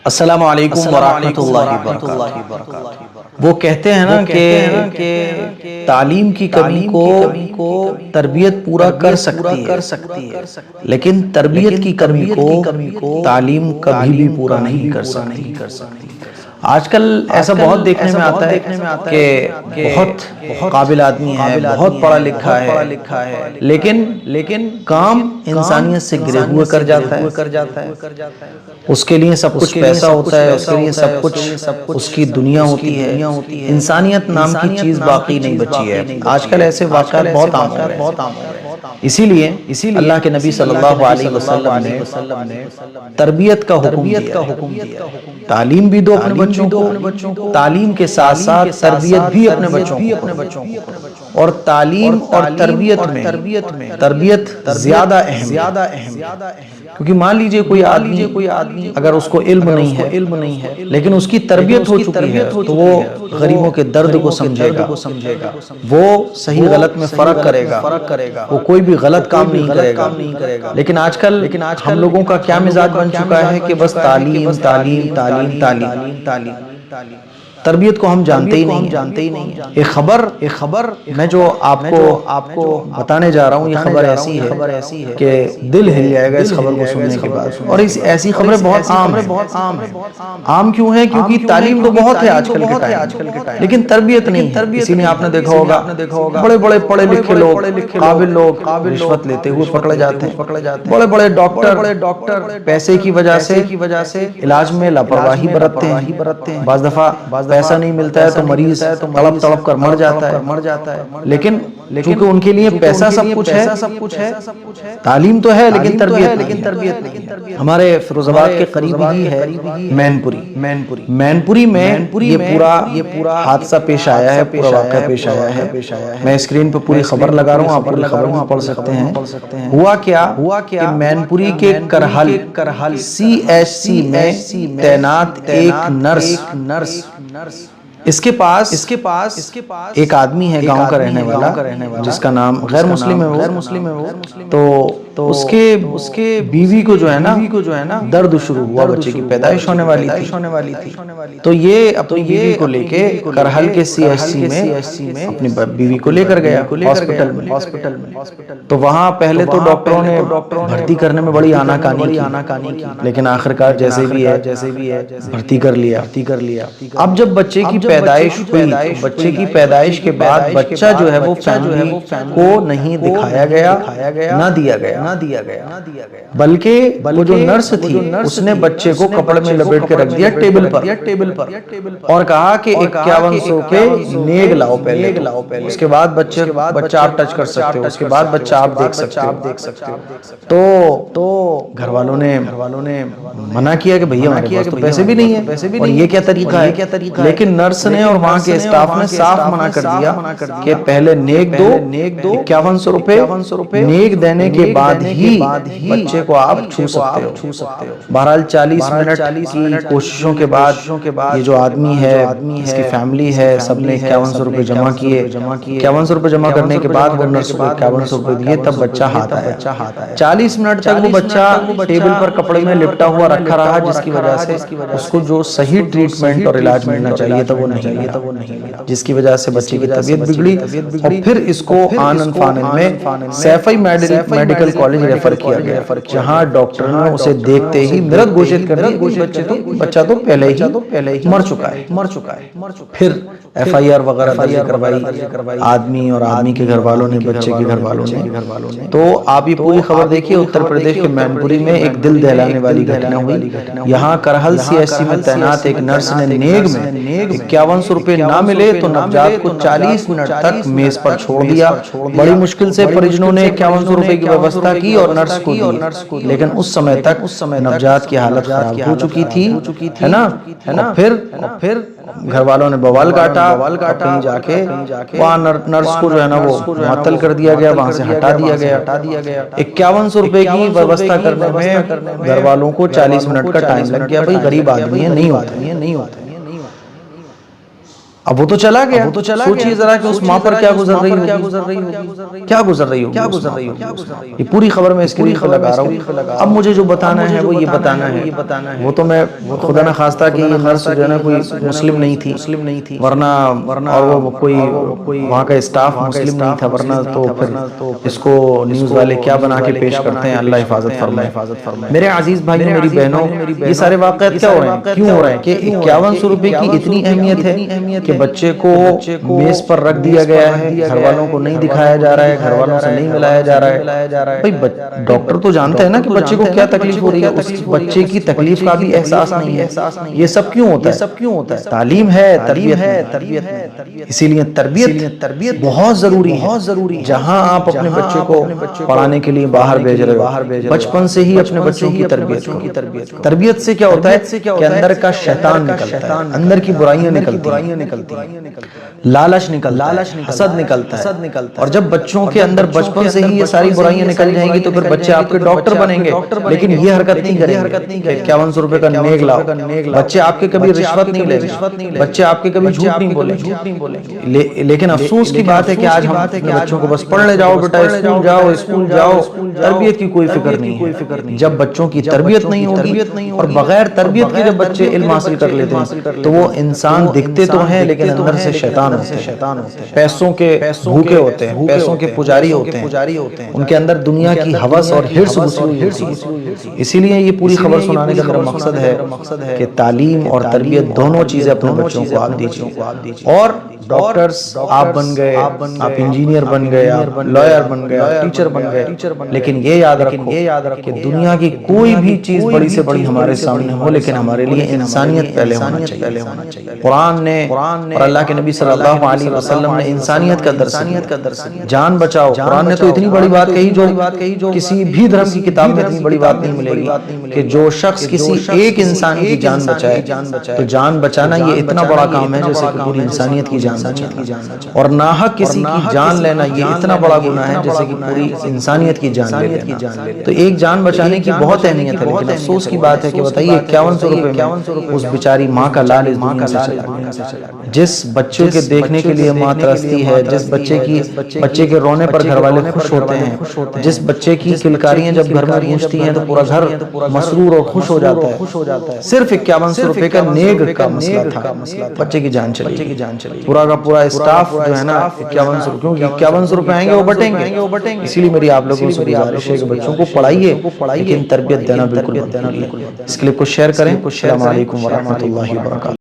السلام علیکم ورحمۃ اللہ وبرکاتہ۔ وہ کہتے ہیں نا کہ تعلیم کی کمی کو تربیت پورا کر سکتی ہے، لیکن تربیت کی کمی کو تعلیم کبھی بھی پورا نہیں کر سکتی۔ آج کل ایسا بہت دیکھنے میں آتا ہے کہ بہت قابل آدمی ہے، بہت پڑھا لکھا ہے، لیکن کام انسانیت سے گرے ہوئے کر جاتا ہے۔ اس کے لیے سب کچھ پیسہ ہوتا ہے، اس کے لیے سب کچھ اس کی دنیا ہوتی ہے، انسانیت نام کی چیز باقی نہیں بچی ہے۔ آج کل ایسے واقعات بہت عام ہو رہے ہیں۔ اسی لیے اللہ کے نبی صلی اللہ علیہ وسلم نے تربیت کا حکم دیا، تعلیم بھی دو اپنے بچوں کو، تعلیم کے ساتھ ساتھ تربیت بھی اپنے بچوں کو، اور تعلیم اور تربیت میں تربیت زیادہ اہم ہے۔ کیونکہ مان لیجئے کوئی آدمی اگر اس کو علم نہیں ہے لیکن اس کی تربیت ہو چکی ہے تو وہ غریبوں کے درد کو سمجھے گا، وہ صحیح غلط میں فرق کرے گا، وہ کوئی بھی غلط کام نہیں کرے گا۔ لیکن آج کل ہم لوگوں کا کیا مزاج بن چکا ہے کہ بس تعلیم تعلیم تعلیم تعلیم، تربیت کو ہم جانتے ہی نہیں۔ ایک خبر میں جو آپ کو بتانے جا رہا ہوں، یہ خبر ایسی ہے کہ دل ہل جائے گا اس خبر کو سننے کے بعد۔ اور ایسی خبریں بہت عام ہیں۔ عام کیوں ہیں؟ کیونکہ تعلیم تو بہت ہے آج کل کے ٹائم، لیکن تربیت نہیں ہے۔ اسی لیے آپ نے دیکھا ہوگا بڑے بڑے پڑھے لکھے لوگ، قابل لوگ رشوت لیتے ہوئے پکڑے جاتے ہیں۔ بڑے بڑے ڈاکٹر پیسے کی وجہ سے علاج میں لاپرواہی برتتے ہیں۔ بعض دفعہ پیسہ نہیں ملتا ہے تو مریض تڑپ کر مر جاتا ہے۔ لیکن چونکہ ان کے لیے پیسہ سب کچھ ہے، تعلیم تو ہے لیکن تربیت نہیں۔ ہمارے فیروز آباد کے قریب ہی ہے مین پوری میں یہ پورا حادثہ پیش آیا ہے، پورا واقعہ پیش آیا ہے۔ میں اسکرین پہ پوری خبر لگا رہا ہوں، آپ پوری خبر بھی پڑھ سکتے ہیں۔ ہوا کیا کہ مین پوری کے کرہل CHC میں تعینات ایک نرس، اس کے پاس ایک آدمی ہے گاؤں کا رہنے والا جس کا نام غیر مسلم ہے وہ، تو اس کے بیوی کو جو ہے نا درد شروع ہوا، بچے کی پیدائش ہونے والی تھی، تو یہ اپنی بیوی کو لے کے کرہل کے CHC میں اپنی بیوی کو لے کر گیا ہاسپٹل میں۔ تو وہاں پہلے تو ڈاکٹروں نے بھرتی کرنے میں بڑی آناکانی کی، لیکن آخرکار جیسے بھی ہے بھرتی کر لیا۔ اب جب بچے کی پیدائش ہوئی تو بچے کی پیدائش کے بعد بچہ جو ہے وہ فیملی کو نہیں دکھایا گیا، نہ دیا گیا، بلکہ وہ جو نرس تھی اس نے بچے کو کپڑے میں لپیٹ کے رکھ دیا ٹیبل پر، اور کہا کہ 5100 کے نیگ لاؤ پہلے، اس کے بعد بچہ آپ ٹچ کر سکتے ہو، اس کے بعد بچہ آپ دیکھ سکتے ہو۔ تو گھر والوں نے منع کیا کہ بھئی ہمارے پاس تو پیسے بھی نہیں ہیں، اور یہ کیا طریقہ ہے؟ لیکن نرس نے اور وہاں کے اسٹاف نے صاف منع کر دیا کہ پہلے نیگ دو، 5100 روپے نیگ دینے کے بعد ہی بچے کو آپ چھو سکتے ہو۔ بہرحال 40 منٹ کی کوششوں کے بعد یہ جو آدمی ہے، اس کی فیملی ہے، سب نے 5100 روپے جمع کیے۔ 5100 روپے جمع کرنے کے بعد وہ نرس کو 5100 روپے دیے، تب بچہ ہاتھ آیا۔ 40 منٹ تک وہ بچہ ٹیبل پر کپڑے میں لپٹا ہوا رکھا رہا، جس کی وجہ سے اس کو جو صحیح ٹریٹمنٹ اور علاج ملنا چاہیے تھا وہ نہیں ملا، جس کی وجہ سے بچے کی طبیعت بگڑی، اور پھر اس کو آنن فانن میں سیفئی میڈیکل کالج ریفر کیا گیا، جہاں ڈاکٹر نے اسے دیکھتے ہی مرد گھوشت کر دیا بچہ تو پہلے ہی مر چکا ہے۔ پھر FIR وغیرہ درج کروائی آدمی اور آدمی کے گھر والوں نے، بچے کے گھر والوں نے۔ تو آپ یہ پوری خبر دیکھیے، اتر پردیش کے مین پوری میں ایک دل دہلانے والی گھٹنا ہوئی۔ یہاں کرہل CHC میں تعینات ایک نرس نے نیگ میں 5100 روپے نہ ملے تو نوزائیدہ کو 40 منٹ تک میز پر چھوڑ دیا۔ بڑی مشکل سے پریجنوں نے 5100 روپے کی ویوستھا کی اور نرس کو دی، لیکن اس سمے تک نوزائیدہ کی حالت خراب ہو چکی تھی، ہے نا؟ اور پھر گھر والوں نے بوال کاٹا، کہیں جا کے وہاں نرس کو جو ہے نا وہ معطل کر دیا گیا، وہاں سے ہٹا دیا گیا۔ 5100 روپے کی ویوستھا کرنے میں گھر والوں کو 40 منٹ کا ٹائم لگ گیا۔ بھئی غریب آدمی ہے، نہیں ہوتا۔ اب وہ تو چلا گیا، سوچیے ذرا کہ اس ماں پر کیا گزر رہی ہوگی، کیا گزر رہی ہوگی۔ یہ پوری خبر میں اسکرین پر لگا رہا ہوں۔ اب مجھے جو بتانا ہے وہ یہ بتانا ہے، وہ تو میں خدا نہ خواستہ کہ یہ نرس جو ہے نا کوئی مسلم نہیں تھی، ورنہ اور وہ کوئی وہاں کا اسٹاف مسلم نہیں تھا، ورنہ تو پھر اس کو نیوز والے کیا بنا کے پیش کرتے ہیں۔ اللہ حفاظت فرمائے۔ میرے عزیز بھائیوں، میری بہنوں، یہ سارے واقعات کیا ہو رہے ہیں، کیوں ہو رہے ہیں کہ 5100 روپے کی اتنی اہمیت ہے کہ بچے کو میز پر رکھ دیا گیا ہے، گھر والوں کو نہیں دکھایا جا رہا ہے، گھر والوں سے نہیں ملایا جا رہا ہے۔ بھائی ڈاکٹر تو جانتے ہیں نا کہ بچے کو کیا تکلیف ہو رہی ہے، اس بچے کی تکلیف کا بھی احساس نہیں ہے۔ یہ سب کیوں ہوتا ہے؟ تعلیم ہے، تربیت ہے۔ اسی لیے تربیت بہت ضروری ہے۔ جہاں آپ اپنے بچے کو پڑھانے کے لیے باہر بھیج رہے ہو، بچپن سے ہی اپنے بچوں کی تربیت کرو۔ تربیت سے کیا ہوتا ہے کہ اندر کا شیطان نکلتا ہے، اندر کی برائیاں نکلتی ہیں، لالچ نکلتا ہے، حسد نکلتا ہے۔ اور جب بچوں کے اندر بچپن سے ہی یہ ساری برائیاں نکل جائیں گی تو پھر بچے آپ کے ڈاکٹر بنیں گے، لیکن یہ حرکت نہیں کریں گے۔ 5100 روپے کا نیک لاؤ، بچے آپ کے کبھی رشوت نہیں لیں گے، بچے آپ کے کبھی جھوٹ نہیں بولیں گے۔ لیکن افسوس کی بات ہے کہ آج ہم اپنے بچوں کو بس پڑھنے جاؤ بیٹا، اسکول جاؤ، تربیت کی کوئی فکر نہیں ہے۔ جب بچوں کی تربیت نہیں ہوگی اور بغیر تربیت کے جب بچے علم حاصل کر لیتے ہیں تو وہ انسان دکھتے تو ہیں لیکن اندر سے شیطان ہوتے ہیں، پیسوں کے بھوکے ہوتے ہیں، پیسوں کے پجاری ہوتے ہیں، ان کے اندر دنیا کی ہوس اور ہرس گھسی ہوئی ہوتی ہے۔ اسی لیے یہ پوری خبر سنانے کا میرا مقصد ہے کہ تعلیم اور تربیت دونوں چیزیں اپنے بچوں کو آپ دیجیے۔ اور ڈاکٹرز آپ بن گئے، آپ انجینئر بن گئے، آپ لائر بن گئے، ٹیچر بن گئے، لیکن یہ یاد رکھو کہ دنیا کی کوئی بھی چیز بڑی سے بڑی ہمارے سامنے ہو لیکن ہمارے لیے انسانیت پہلے ہونا چاہیے۔ قرآن نے اور اللہ کے نبی صلی اللہ علیہ وسلم نے انسانیت کا درس دیا، جان بچاؤ۔ قرآن نے تو اتنی بڑی بات کہی جو کسی بھی دھرم کی کتاب میں اتنی بڑی بات نہیں ملے گی کہ جو شخص کسی ایک انسان کی جان بچائے تو جان بچانا یہ اتنا بڑا کام ہے جیسے کہ پوری انسانیت کی جان بچانا، اور ناحق کسی کی جان لینا یہ اتنا بڑا گناہ ہے جیسے کہ پوری انسانیت کی جان لے لینا۔ تو ایک جان بچانے کی بہت اہمیت ہے، لیکن افسوس کی بات ہے کہ بتائیے 5100 روپے میں اس بیچاری ماں کا لال اس دنیا سے چلا گیا۔ جس بچوں کے دیکھنے کے لیے ماں ترستی ہے، جس بچے کے رونے پر گھر والے خوش ہوتے ہیں، جس بچے کی کلکاریاں جب گھر میں گونجتی ہیں تو پورا گھر مسرور اور خوش ہو جاتا ہے، صرف 5100 روپے کا نیک کا مسئلہ تھا، بچے کی جان چلی گئی۔ پورا کا پورا اسٹاف جو ہے نا 5100، کیونکہ 5100 روپے آئیں گے وہ بٹیں گے۔ اسی لیے میری آپ لوگوں سے گزارش ہے کہ بچوں کو پڑھائیے لیکن تربیت دینا بالکل مت بھولیے۔ اس کلپ کو شیئر کریں۔ السلام علیکم ورحمۃ اللہ وبرکاتہ۔